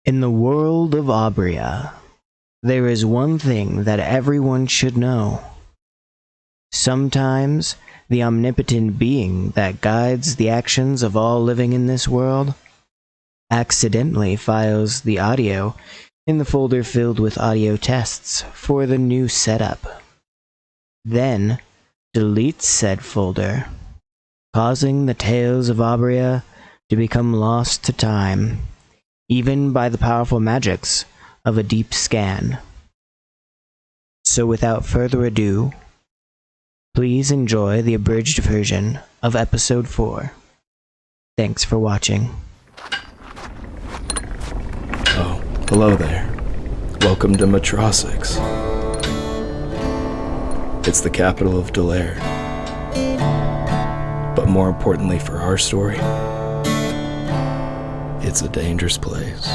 In the world of Abria, there is one thing that everyone should know. Sometimes, the omnipotent being that guides the actions of all living in this world accidentally files the audio in the folder filled with audio tests for the new setup. Then, deletes said folder, causing the tales of Abria to become lost to time, even by the powerful magics of a deep scan. So without further ado, please enjoy the abridged version of episode 4. Thanks for watching. Oh, hello there. Welcome to Metrosix. It's the capital of Delaire. But more importantly for our story, it's a dangerous place.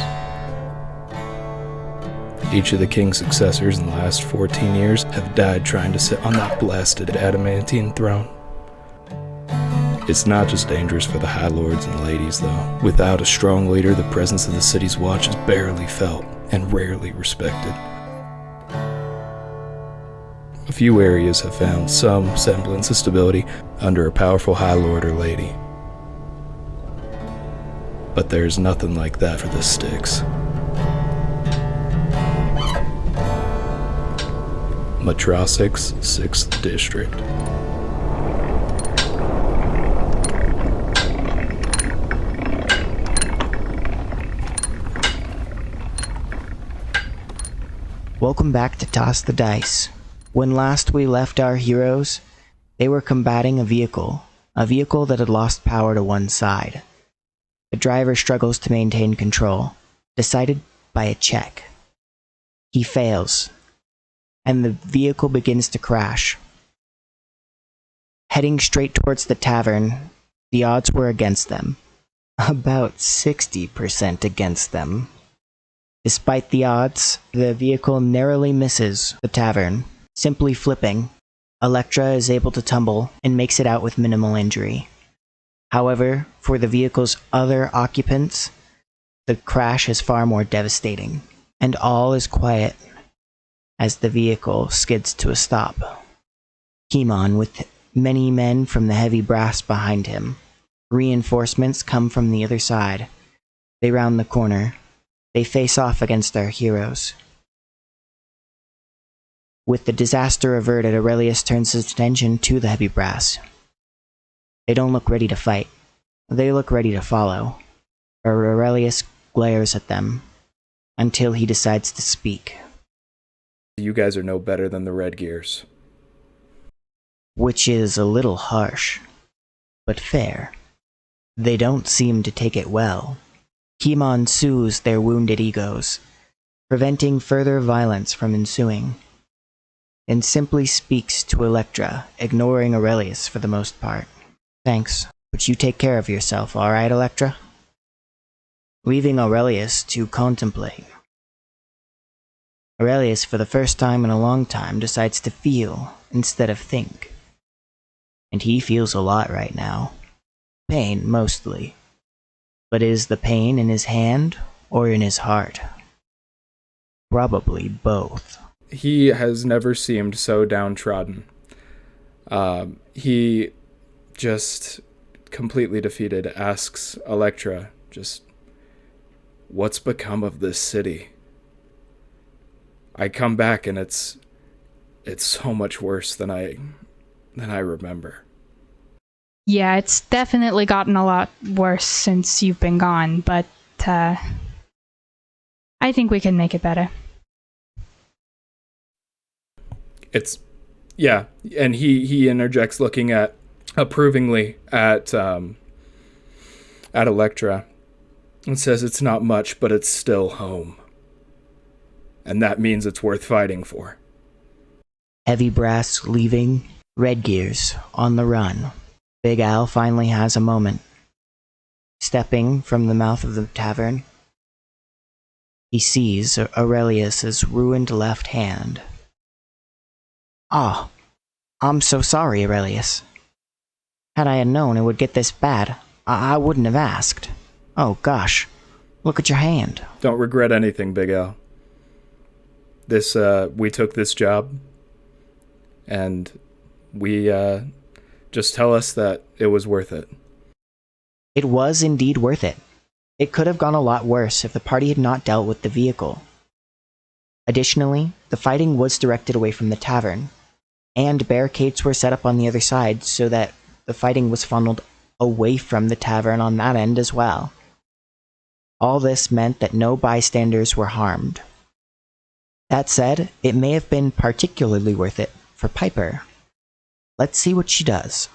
Each of the king's successors in the last 14 years have died trying to sit on that blasted adamantine throne. It's not just dangerous for the high lords and ladies, though. Without a strong leader, the presence of the city's watch is barely felt and rarely respected. A few areas have found some semblance of stability under a powerful high lord or lady. But there's nothing like that for the Styx. Metrosix, 6th District. Welcome back to Toss the Dice. When last we left our heroes, they were combating a vehicle that had lost power to one side. The driver struggles to maintain control, decided by a check. He fails, and the vehicle begins to crash. Heading straight towards the tavern, the odds were against them. About 60% against them. Despite the odds, the vehicle narrowly misses the tavern. Simply flipping, Elektra is able to tumble and makes it out with minimal injury. However, for the vehicle's other occupants, the crash is far more devastating, and all is quiet as the vehicle skids to a stop. Kimon, with many men from the heavy brass behind him. Reinforcements come from the other side. They round the corner. They face off against our heroes. With the disaster averted, Aurelius turns his attention to the heavy brass. They don't look ready to fight. They look ready to follow. Aurelius glares at them until he decides to speak. You guys are no better than the Red Gears. Which is a little harsh, but fair. They don't seem to take it well. Kimon soothes their wounded egos, preventing further violence from ensuing, and simply speaks to Elektra, ignoring Aurelius for the most part. Thanks, but you take care of yourself, alright, Elektra? Leaving Aurelius to contemplate. Aurelius, for the first time in a long time, decides to feel instead of think. And he feels a lot right now. Pain, mostly. But is the pain in his hand or in his heart? Probably both. He has never seemed so downtrodden. He just completely defeated asks Elektra, just, what's become of this city? I come back and it's so much worse than I remember. Yeah, it's definitely gotten a lot worse since you've been gone, but I think we can make it better. Yeah, and he interjects, looking approvingly at Elektra, and says it's not much, but it's still home. And that means it's worth fighting for. Heavy brass leaving, Red Gears on the run. Big Al finally has a moment. Stepping from the mouth of the tavern, he sees Aurelius's ruined left hand. Ah, I'm so sorry, Aurelius. Had I known it would get this bad, I wouldn't have asked. Oh gosh, Look at your hand. Don't regret anything, Big Al. We took this job, and we, just tell us that it was worth it. It was indeed worth it. It could have gone a lot worse if the party had not dealt with the vehicle. Additionally, the fighting was directed away from the tavern, and barricades were set up on the other side so that the fighting was funneled away from the tavern on that end as well. All this meant that no bystanders were harmed. That said, it may have been particularly worth it for Piper. Let's see what she does.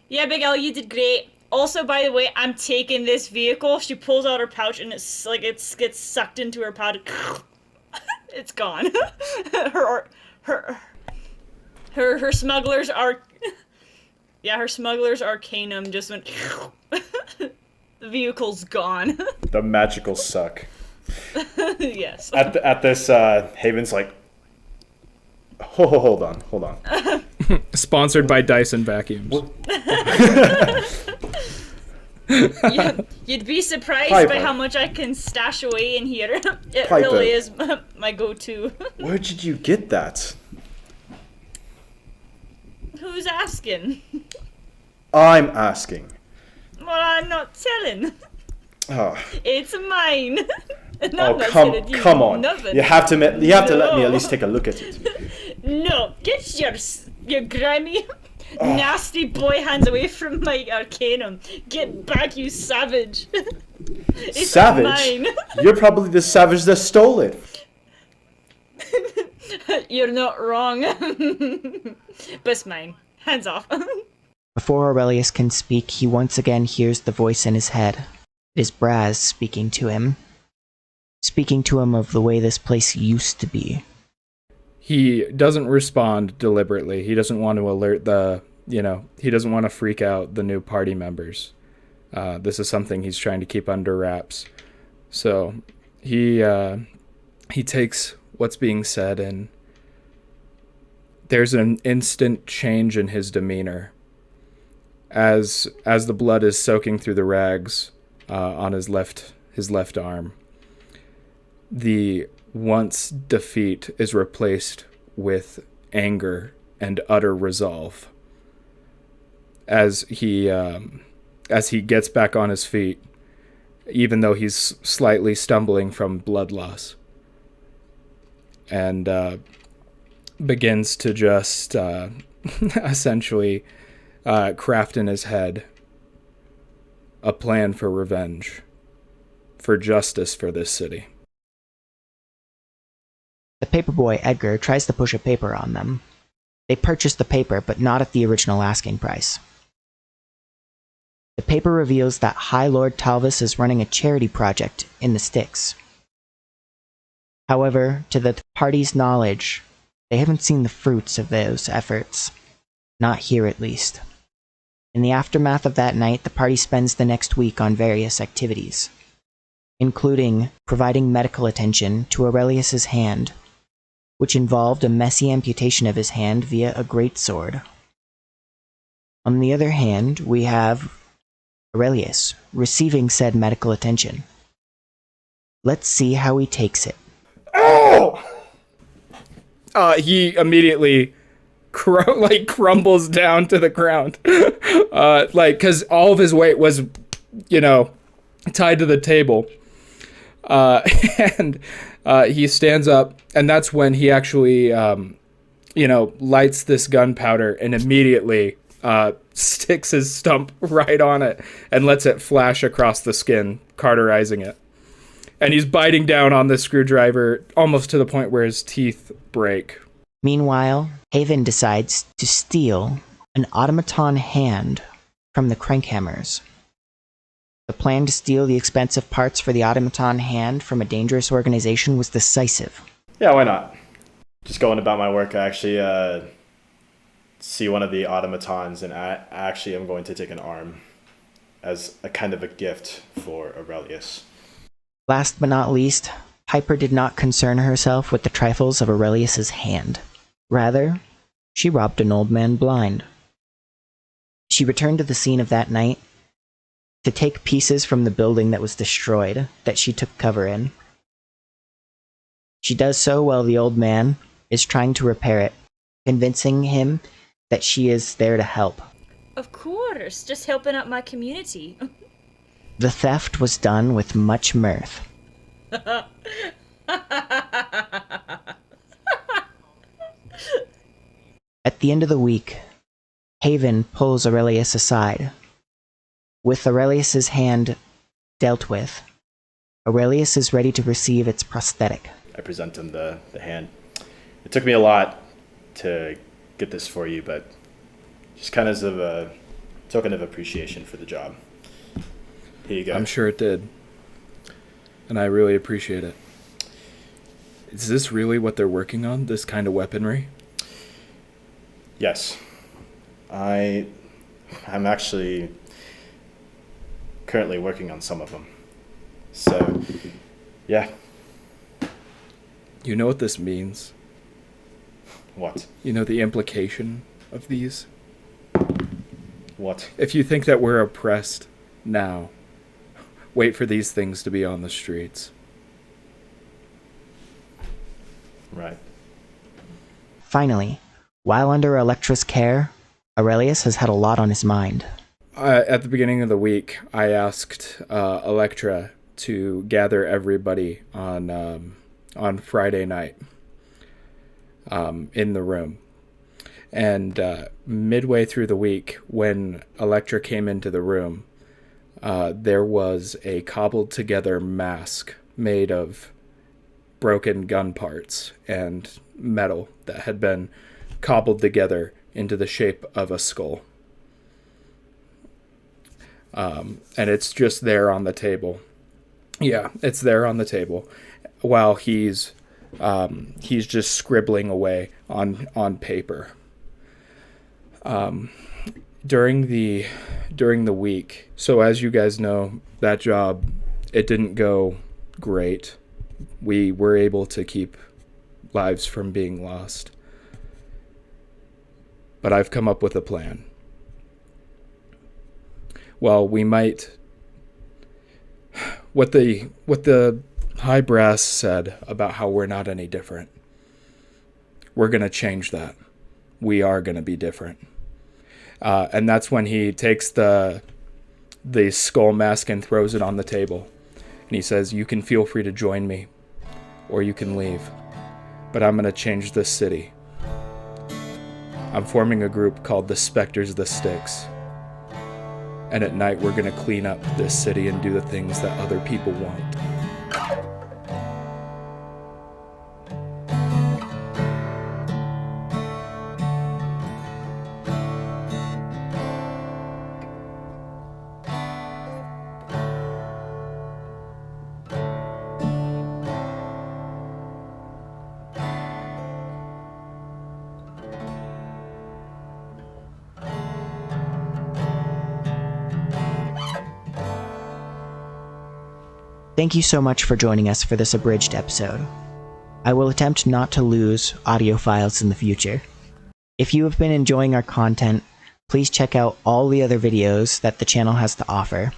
Yeah, Big L, you did great. Also, by the way, I'm taking this vehicle. She pulls out her pouch and it's like it gets sucked into her pouch. It's gone. her smuggler's her smuggler's arcanum just went. The vehicle's gone. The magical suck. Yes. At this, Haven's like, hold on. Sponsored by Dyson Vacuums. You'd be surprised Piper. by how much I can stash away in here. It Piper. really is my go-to. Where did you get that? Who's asking? I'm asking. Well, I'm not telling. Oh, It's mine. And I'm not come gonna do on. nothing. You have to let me at No. least take a look at it. No, get your grimy, nasty boy hands away from my arcanum. Get back, you savage. It's Savage? mine. You're probably the savage that stole it. You're not wrong. But it's mine. Hands off. Before Aurelius can speak, he once again hears the voice in his head. It is Braz speaking to him of the way this place used to be. He doesn't respond deliberately. He doesn't want to alert he doesn't want to freak out the new party members. This is something he's trying to keep under wraps. So he takes what's being said, and there's an instant change in his demeanor as the blood is soaking through the rags on his left arm. The once defeat is replaced with anger and utter resolve as he gets back on his feet, even though he's slightly stumbling from blood loss, and begins to just essentially craft in his head a plan for revenge, for justice for this city. The paperboy Edgar tries to push a paper on them. They purchase the paper, but not at the original asking price. The paper reveals that High Lord Talvis is running a charity project in the sticks. However, to the party's knowledge, they haven't seen the fruits of those efforts. Not here, at least. In the aftermath of that night, the party spends the next week on various activities, including providing medical attention to Aurelius's hand, which involved a messy amputation of his hand via a greatsword. On the other hand, we have Aurelius receiving said medical attention. Let's see how he takes it. Oh! He immediately crumbles down to the ground. Because all of his weight was, tied to the table. And he stands up, and that's when he actually, lights this gunpowder and immediately sticks his stump right on it and lets it flash across the skin, cauterizing it. And he's biting down on the screwdriver almost to the point where his teeth break. Meanwhile, Haven decides to steal an automaton hand from the Crankhammers. The plan to steal the expensive parts for the automaton hand from a dangerous organization was decisive. Yeah, why not? Just going about my work, I actually see one of the automatons, and I actually am going to take an arm as a kind of a gift for Aurelius. Last but not least, Piper did not concern herself with the trifles of Aurelius's hand. Rather, she robbed an old man blind. She returned to the scene of that night to take pieces from the building that was destroyed, that she took cover in. She does so while the old man is trying to repair it, convincing him that she is there to help. Of course, just helping out my community. The theft was done with much mirth. At the end of the week, Haven pulls Aurelius aside. With Aurelius's hand dealt with, Aurelius is ready to receive its prosthetic. I present him the hand. It took me a lot to get this for you, but just kind of as a token of appreciation for the job. Here you go. I'm sure it did. And I really appreciate it. Is this really what they're working on, this kind of weaponry? Yes. I'm actually currently working on some of them. So, yeah. You know what this means? What? You know the implication of these? What? If you think that we're oppressed now, wait for these things to be on the streets. Right. Finally, while under Elektra's care, Aurelius has had a lot on his mind. At the beginning of the week, I asked Elektra to gather everybody on Friday night in the room. And midway through the week, when Elektra came into the room, there was a cobbled together mask made of broken gun parts and metal that had been cobbled together into the shape of a skull. And it's just there on the table. Yeah, it's there on the table while he's just scribbling away on paper. During the week, so as you guys know, that job, it didn't go great. We were able to keep lives from being lost. But I've come up with a plan. Well, we might... What the high brass said about how we're not any different, we're going to change that. We are going to be different. And that's when he takes the skull mask and throws it on the table. And he says, you can feel free to join me, or you can leave. But I'm going to change this city. I'm forming a group called the Spectres of the Sticks. And at night, we're going to clean up this city and do the things that other people want. Thank you so much for joining us for this abridged episode. I will attempt not to lose audio files in the future. If you have been enjoying our content, please check out all the other videos that the channel has to offer.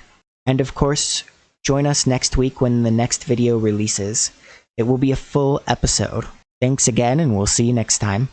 And of course, join us next week when the next video releases. It will be a full episode. Thanks again, and we'll see you next time.